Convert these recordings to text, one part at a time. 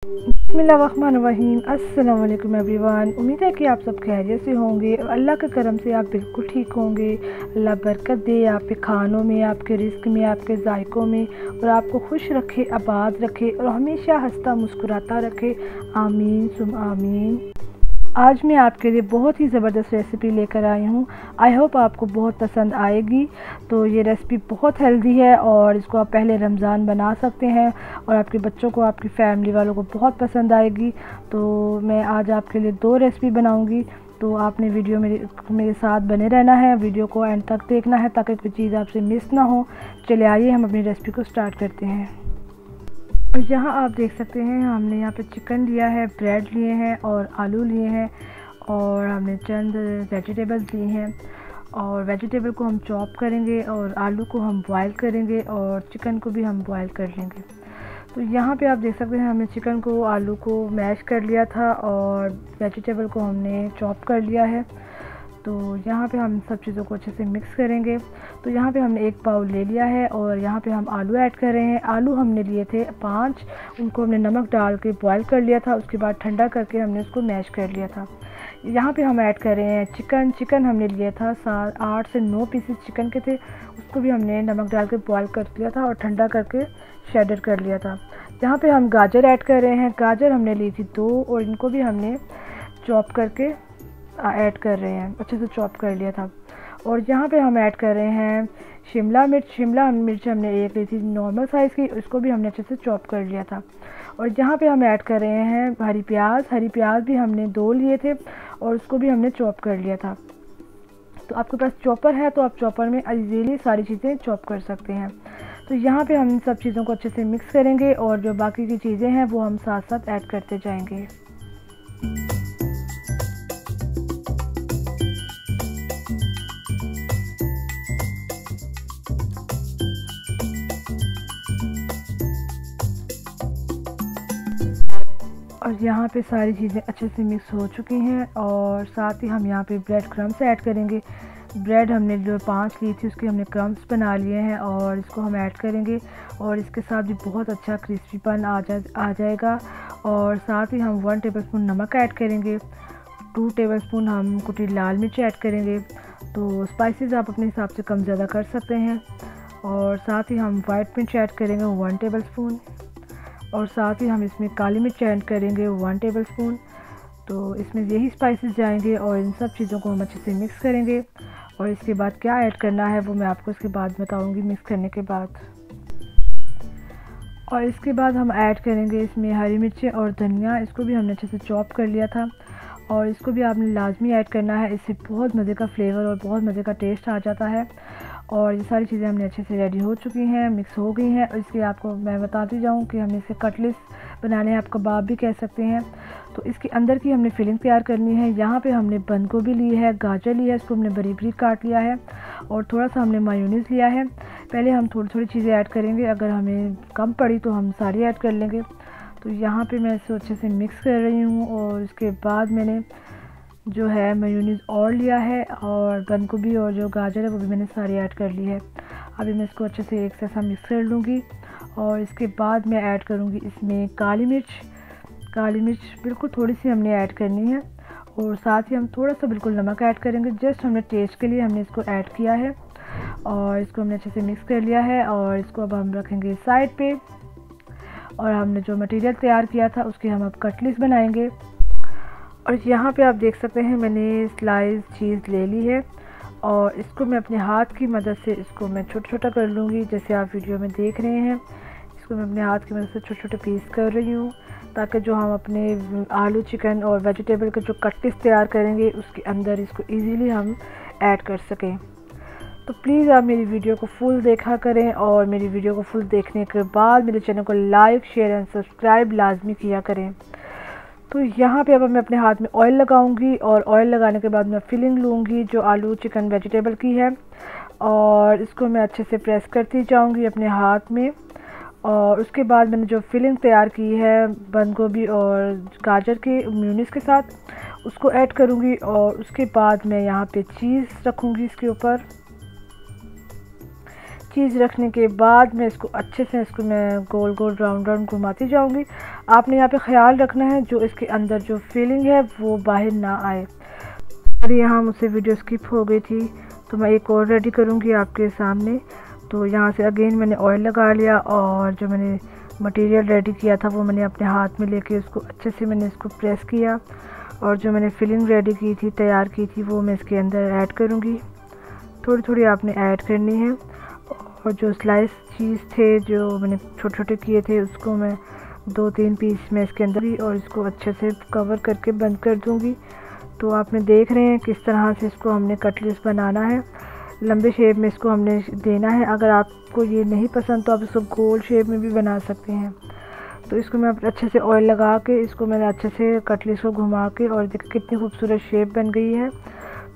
बिस्मिल्लाहिर्रहमानिर्रहीम। अस्सलाम वालेकुम एवरीवन। उम्मीद है कि आप सब खैरियत से होंगे और अल्लाह के करम से आप बिल्कुल ठीक होंगे। अल्लाह बरकत दे आपके खानों में, आपके रिस्क में, आपके जायकों में, और आपको खुश रखे, आबाद रखे और हमेशा हंसता मुस्कुराता रखे। आमीन सुम आमीन। आज मैं आपके लिए बहुत ही ज़बरदस्त रेसिपी लेकर आई हूँ। आई होप आपको बहुत पसंद आएगी। तो ये रेसिपी बहुत हेल्दी है और इसको आप पहले रमज़ान बना सकते हैं और आपके बच्चों को, आपकी फैमिली वालों को बहुत पसंद आएगी। तो मैं आज आपके लिए 2 रेसिपी बनाऊँगी। तो आपने वीडियो मेरे साथ बने रहना है, वीडियो को एंड तक देखना है ताकि कोई चीज़ आपसे मिस ना हो। चलिए आइए हम अपनी रेसिपी को स्टार्ट करते हैं। और यहाँ आप देख सकते हैं हमने यहाँ पे चिकन लिया है, ब्रेड लिए हैं और आलू लिए हैं, और हमने चंद वेजिटेबल्स लिए हैं। और वेजिटेबल को हम चॉप करेंगे और आलू को हम बॉयल करेंगे और चिकन को भी हम बॉयल कर लेंगे। तो यहाँ पे आप देख सकते हैं हमने चिकन को, आलू को मैश कर लिया था और वेजिटेबल को हमने चॉप कर लिया है। तो यहाँ पे हम सब चीज़ों को अच्छे से मिक्स करेंगे। तो यहाँ पे हमने 1 बाउल ले लिया है और यहाँ पे हम आलू ऐड कर रहे हैं। आलू हमने लिए थे 5, उनको हमने नमक डाल के बॉयल कर लिया था। उसके बाद ठंडा करके हमने उसको मैश कर लिया था। यहाँ पे हम ऐड कर रहे हैं चिकन हमने लिया था 8 से 9 पीसेस चिकन के थे। उसको भी हमने नमक डाल के बॉयल कर लिया था और ठंडा करके शेडर कर लिया था। यहाँ पे हम गाजर ऐड कर रहे हैं। गाजर हमने ली थी 2 और इनको भी हमने चॉप करके ऐड कर रहे हैं, अच्छे से चॉप कर लिया था। और यहाँ पे हम ऐड कर रहे हैं शिमला मिर्च हमने 1 ली थी नॉर्मल साइज़ की, उसको भी हमने अच्छे से चॉप कर लिया था। और यहाँ पे हम ऐड कर रहे हैं हरी प्याज भी हमने 2 लिए थे और उसको भी हमने चॉप कर लिया था। तो आपके पास चॉपर है तो आप चॉपर में इजीली सारी चीज़ें चॉप कर सकते हैं। तो यहाँ पे हम सब चीज़ों को अच्छे से मिक्स करेंगे और जो बाकी की चीज़ें हैं वो हम साथ साथ ऐड करते जाएंगे। और यहाँ पे सारी चीज़ें अच्छे से मिक्स हो चुकी हैं और साथ ही हम यहाँ पे ब्रेड क्रम्स ऐड करेंगे। ब्रेड हमने जो 5 ली थी उसके हमने क्रम्स बना लिए हैं और इसको हम ऐड करेंगे और इसके साथ भी बहुत अच्छा क्रिस्पीपन आ जाएगा। और साथ ही हम 1 टेबलस्पून नमक ऐड करेंगे, 2 टेबलस्पून हम कुटी लाल मिर्च ऐड करेंगे। तो स्पाइसेस आप अपने हिसाब से कम ज़्यादा कर सकते हैं। और साथ ही हम वाइट मिर्च ऐड करेंगे 1 टेबलस्पून, और साथ ही हम इसमें काली मिर्च ऐड करेंगे 1 टेबलस्पून। तो इसमें यही स्पाइसेस जाएंगे और इन सब चीज़ों को हम अच्छे से मिक्स करेंगे। और इसके बाद क्या ऐड करना है वो मैं आपको इसके बाद बताऊंगी मिक्स करने के बाद। और इसके बाद हम ऐड करेंगे इसमें हरी मिर्चें और धनिया, इसको भी हमने अच्छे से चॉप कर लिया था और इसको भी आपने लाजमी ऐड करना है। इससे बहुत मज़े का फ्लेवर और बहुत मज़े का टेस्ट आ जाता है। और ये सारी चीज़ें हमने अच्छे से रेडी हो चुकी हैं, मिक्स हो गई हैं। और इसके आपको मैं बताती जाऊँ कि हमने इसे कटलेट्स बनाने हैं, आप कबाब भी कह सकते हैं। तो इसके अंदर की हमने फिलिंग तैयार करनी है। यहाँ पे हमने बंद गोभी ली है, गाजर ली है, इसको हमने बारीक बारीक काट लिया है और थोड़ा सा हमने मायोनीज़ लिया है। पहले हम थोड़ी थोड़ी चीज़ें ऐड करेंगे, अगर हमें कम पड़ी तो हम सारी ऐड कर लेंगे। तो यहाँ पे मैं इसे अच्छे से मिक्स कर रही हूँ और इसके बाद मैंने जो है मेयोनीज़ और लिया है और बंद गोभी और जो गाजर है वो भी मैंने सारी ऐड कर ली है। अभी मैं इसको अच्छे से एक साथ मिक्स कर लूँगी और इसके बाद मैं ऐड करूँगी इसमें काली मिर्च बिल्कुल थोड़ी सी हमने ऐड करनी है। और साथ ही हम थोड़ा सा बिल्कुल नमक ऐड करेंगे, जस्ट हमने टेस्ट के लिए हमने इसको ऐड किया है। और इसको हमने अच्छे से मिक्स कर लिया है और इसको अब हम रखेंगे साइड पे। और हमने जो मटेरियल तैयार किया था उसके हम अब कटलेट्स बनाएंगे। और यहाँ पे आप देख सकते हैं मैंने स्लाइस चीज़ ले ली है और इसको मैं अपने हाथ की मदद से इसको मैं छोटा छोटा कर लूँगी, जैसे आप वीडियो में देख रहे हैं। इसको मैं अपने हाथ की मदद से छोटे छोटे पीस कर रही हूँ ताकि जो हम अपने आलू, चिकन और वेजिटेबल के जो कटलेट्स तैयार करेंगे उसके अंदर इसको ईज़िली हम ऐड कर सकें। तो प्लीज़ आप मेरी वीडियो को फुल देखा करें और मेरी वीडियो को फुल देखने के बाद मेरे चैनल को लाइक, शेयर एंड सब्सक्राइब लाजमी किया करें। तो यहाँ पे अब मैं अपने हाथ में ऑयल लगाऊंगी और ऑयल लगाने के बाद मैं फिलिंग लूँगी जो आलू, चिकन, वेजिटेबल की है और इसको मैं अच्छे से प्रेस करती जाऊँगी अपने हाथ में। और उसके बाद मैंने जो फिलिंग तैयार की है बंद गोभी और गाजर के मेयोनीज़ के साथ, उसको ऐड करूँगी और उसके बाद मैं यहाँ पे चीज़ रखूँगी इसके ऊपर। चीज़ रखने के बाद मैं इसको अच्छे से मैं गोल गोल राउंड राउंड घुमाती जाऊंगी। आपने यहाँ पे ख्याल रखना है जो इसके अंदर जो फीलिंग है वो बाहर ना आए। और यहाँ मुझसे वीडियो स्किप हो गई थी तो मैं एक और रेडी करूँगी आपके सामने। तो यहाँ से अगेन मैंने ऑयल लगा लिया और जो मैंने मटेरियल रेडी किया था वो मैंने अपने हाथ में लेके उसको अच्छे से मैंने इसको प्रेस किया और जो मैंने फिलिंग रेडी की थी, तैयार की थी, वो मैं इसके अंदर ऐड करूँगी। थोड़ी थोड़ी आपने ऐड करनी है। और जो स्लाइस चीज़ थे जो मैंने छोटे छोटे किए थे उसको मैं 2-3 पीस में इसके अंदर ही और इसको अच्छे से कवर करके बंद कर दूँगी। तो आपने देख रहे हैं किस तरह से इसको हमने कटलेट्स बनाना है। लंबे शेप में इसको हमने देना है। अगर आपको ये नहीं पसंद तो आप इसको गोल शेप में भी बना सकते हैं। तो इसको मैं अच्छे से ऑयल लगा के इसको मैंने अच्छे से कटलेट्स को घुमा के और देखिए कितनी खूबसूरत शेप बन गई है।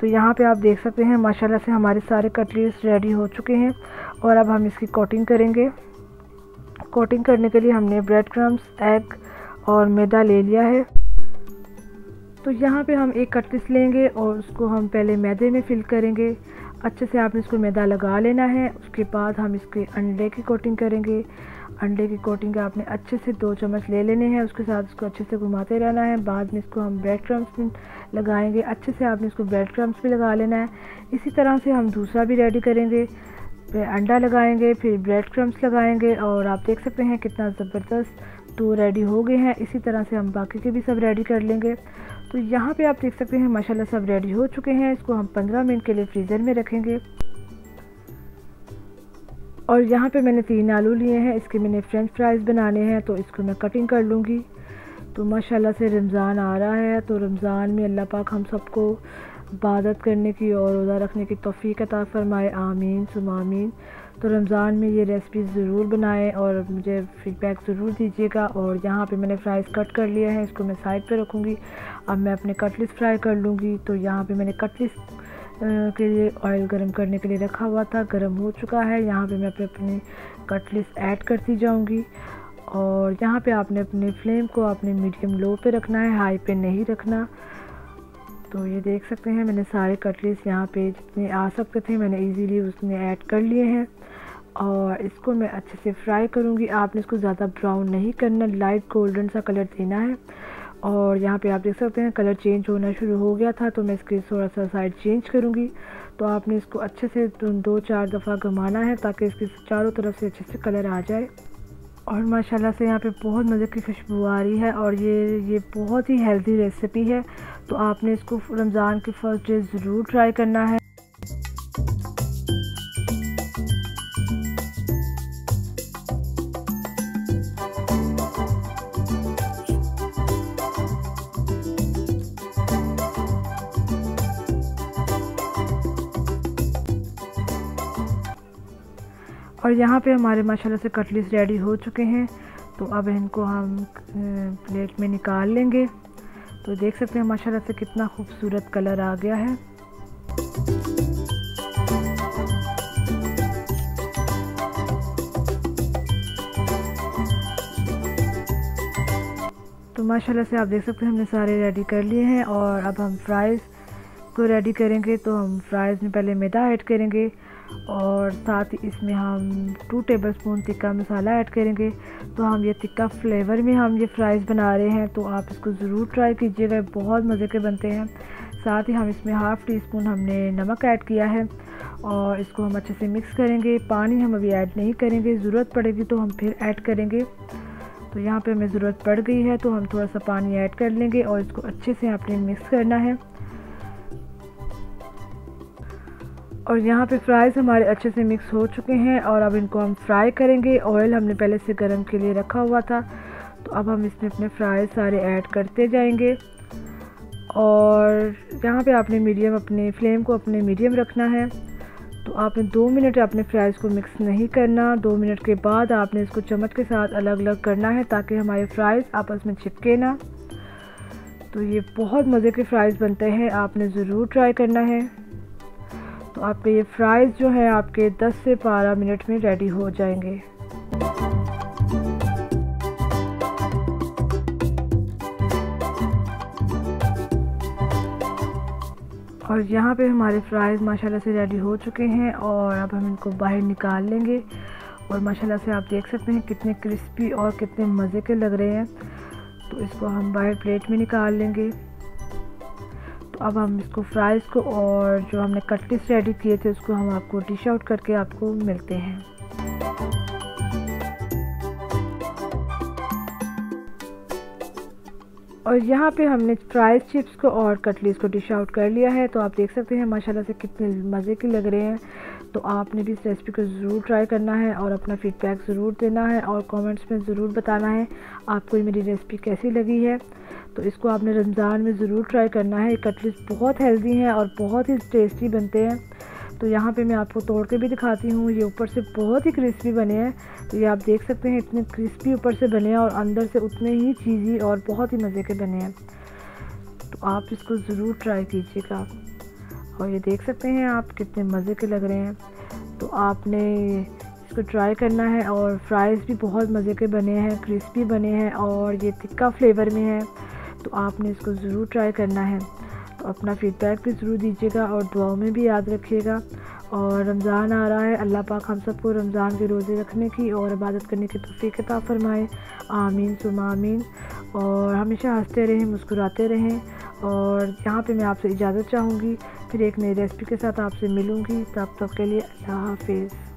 तो यहाँ पे आप देख सकते हैं माशाल्लाह से हमारे सारे कटलेट्स रेडी हो चुके हैं। और अब हम इसकी कोटिंग करेंगे। कोटिंग करने के लिए हमने ब्रेड क्रम्स, एग और मैदा ले लिया है। तो यहाँ पे हम एक कटलेट्स लेंगे और उसको हम पहले मैदे में फिल करेंगे। अच्छे से आपने इसको मैदा लगा लेना है। उसके बाद हम इसके अंडे की कोटिंग करेंगे। अंडे की कोटिंग आपने अच्छे से 2 चम्मच ले लेने हैं। उसके साथ इसको अच्छे से घुमाते रहना है। बाद में इसको हम ब्रेड क्रम्स भी लगाएंगे। अच्छे से आपने इसको ब्रेड क्रम्स भी लगा लेना है। इसी तरह से हम दूसरा भी रेडी करेंगे। अंडा लगाएंगे, फिर ब्रेड क्रम्स लगाएंगे और आप देख सकते हैं कितना ज़बरदस्त 2 रेडी हो गए हैं। इसी तरह से हम बाकी के भी सब रेडी कर लेंगे। तो यहाँ पे आप देख सकते हैं माशाल्लाह सब रेडी हो चुके हैं। इसको हम 15 मिनट के लिए फ्रीज़र में रखेंगे। और यहाँ पे मैंने 3 आलू लिए हैं। इसके मैंने फ्रेंच फ्राइज़ बनाने हैं तो इसको मैं कटिंग कर लूँगी। तो माशाल्लाह से रमज़ान आ रहा है तो रमज़ान में अल्लाह पाक हम सबको इबादत करने की और रोज़ा रखने की तौफीक अता फ़रमाए, आमीन सुम आमीन। तो रमज़ान में ये रेसिपी ज़रूर बनाएं और मुझे फ़ीडबैक ज़रूर दीजिएगा। और यहाँ पे मैंने फ़्राइज़ कट कर लिए हैं, इसको मैं साइड पे रखूँगी। अब मैं अपने कटलेट्स फ्राई कर लूँगी। तो यहाँ पे मैंने कटलेट्स के लिए ऑयल गरम करने के लिए रखा हुआ था, गरम हो चुका है। यहाँ पे मैं अपने कटलेट्स ऐड करती जाऊँगी। और यहाँ पे आपने अपने फ्लेम को आपने मीडियम लो पे रखना है, हाई पे नहीं रखना। तो ये देख सकते हैं मैंने सारे कटलेट्स यहाँ पे जितने आ सकते थे मैंने इजीली उसमें ऐड कर लिए हैं। और इसको मैं अच्छे से फ्राई करूँगी। आपने इसको ज़्यादा ब्राउन नहीं करना, लाइट गोल्डन सा कलर देना है। और यहाँ पे आप देख सकते हैं कलर चेंज होना शुरू हो गया था तो मैं इसकी थोड़ा सा साइड चेंज करूँगी। तो आपने इसको अच्छे से 2-4 दफ़ा घुमाना है ताकि इसकी चारों तरफ से अच्छे से कलर आ जाए। और माशाल्लाह से यहाँ पे बहुत मज़े की खुशबू आ रही है और ये बहुत ही हेल्दी रेसिपी है। तो आपने इसको रमज़ान के फर्स्ट डे ज़रूर ट्राई करना है। और यहाँ पे हमारे माशाल्लाह से कटलेट्स रेडी हो चुके हैं। तो अब इनको हम प्लेट में निकाल लेंगे। तो देख सकते हैं माशाल्लाह से कितना खूबसूरत कलर आ गया है। तो माशाल्लाह से आप देख सकते हैं हमने सारे रेडी कर लिए हैं। और अब हम फ्राइज़ को रेडी करेंगे। तो हम फ्राइज़ में पहले मैदा ऐड करेंगे और साथ ही इसमें हम 2 टेबलस्पून तिक्का मसाला ऐड करेंगे। तो हम ये तिक्का फ्लेवर में हम ये फ्राइज़ बना रहे हैं तो आप इसको ज़रूर ट्राई कीजिएगा, बहुत मज़े के बनते हैं। साथ ही हम इसमें हाफ़ टी स्पून हमने नमक ऐड किया है और इसको हम अच्छे से मिक्स करेंगे। पानी हम अभी ऐड नहीं करेंगे, ज़रूरत पड़ेगी तो हम फिर ऐड करेंगे। तो यहाँ पे हमें ज़रूरत पड़ गई है तो हम थोड़ा सा पानी ऐड कर लेंगे और इसको अच्छे से आपने मिक्स करना है। और यहाँ पे फ्राइज़ हमारे अच्छे से मिक्स हो चुके हैं और अब इनको हम फ्राई करेंगे। ऑयल हमने पहले से गरम के लिए रखा हुआ था। तो अब हम इसमें अपने फ्राइज़ सारे ऐड करते जाएंगे। और यहाँ पे आपने अपने फ्लेम को अपने मीडियम रखना है। तो आपने 2 मिनट अपने फ्राइज़ को मिक्स नहीं करना। 2 मिनट के बाद आपने इसको चम्मच के साथ अलग अलग करना है ताकि हमारे फ्राइज़ आपस में चिपके ना। तो ये बहुत मज़े के फ़्राइज़ बनते हैं, आपने ज़रूर ट्राई करना है। तो आपके ये फ्राइज़ जो है आपके 10 से 12 मिनट में रेडी हो जाएंगे। और यहाँ पे हमारे फ्राइज़ माशाल्लाह से रेडी हो चुके हैं और अब हम इनको बाहर निकाल लेंगे। और माशाल्लाह से आप देख सकते हैं कितने क्रिस्पी और कितने मज़े के लग रहे हैं। तो इसको हम बाहर प्लेट में निकाल लेंगे। तो अब हम इसको फ्राइज़ को और जो हमने कटलेट्स रेडी किए थे उसको हम आपको डिश आउट करके आपको मिलते हैं। और यहाँ पे हमने फ्राइज़ चिप्स को और कटलेट्स को डिश आउट कर लिया है। तो आप देख सकते हैं माशाल्लाह से कितने मज़े के लग रहे हैं। तो आपने भी इस रेसिपी को ज़रूर ट्राई करना है और अपना फ़ीडबैक ज़रूर देना है और कमेंट्स में ज़रूर बताना है आपको ये मेरी रेसिपी कैसी लगी है। तो इसको आपने रमज़ान में ज़रूर ट्राई करना है। ये कटलेट्स बहुत हेल्दी हैं और बहुत ही टेस्टी बनते हैं। तो यहाँ पे मैं आपको तोड़ के भी दिखाती हूँ। ये ऊपर से बहुत ही क्रिस्पी बने हैं। तो ये आप देख सकते हैं इतने क्रिस्पी ऊपर से बने हैं और अंदर से उतने ही चीज़ी और बहुत ही मज़े के बने हैं। तो आप इसको ज़रूर ट्राई कीजिएगा। और ये देख सकते हैं आप कितने मज़े के लग रहे हैं। तो आपने इसको ट्राई करना है। और फ्राइज़ भी बहुत मज़े के बने हैं, क्रिस्पी बने हैं और ये तिक्का फ्लेवर में है। तो आपने इसको ज़रूर ट्राई करना है। तो अपना फ़ीडबैक भी ज़रूर दीजिएगा और दुआओं में भी याद रखिएगा। और रमज़ान आ रहा है, अल्लाह पाक हम सबको रमज़ान के रोज़े रखने की और इबादत करने की तौफ़ीक़ अता फ़रमाए। आमीन सुम्मा आमीन। और हमेशा हंसते रहें, मुस्कुराते रहें। और यहाँ पे मैं आपसे इजाज़त चाहूँगी। फिर एक नई रेसिपी के साथ आपसे मिलूँगी। तब तक के लिए अल्लाह हाफ़िज़।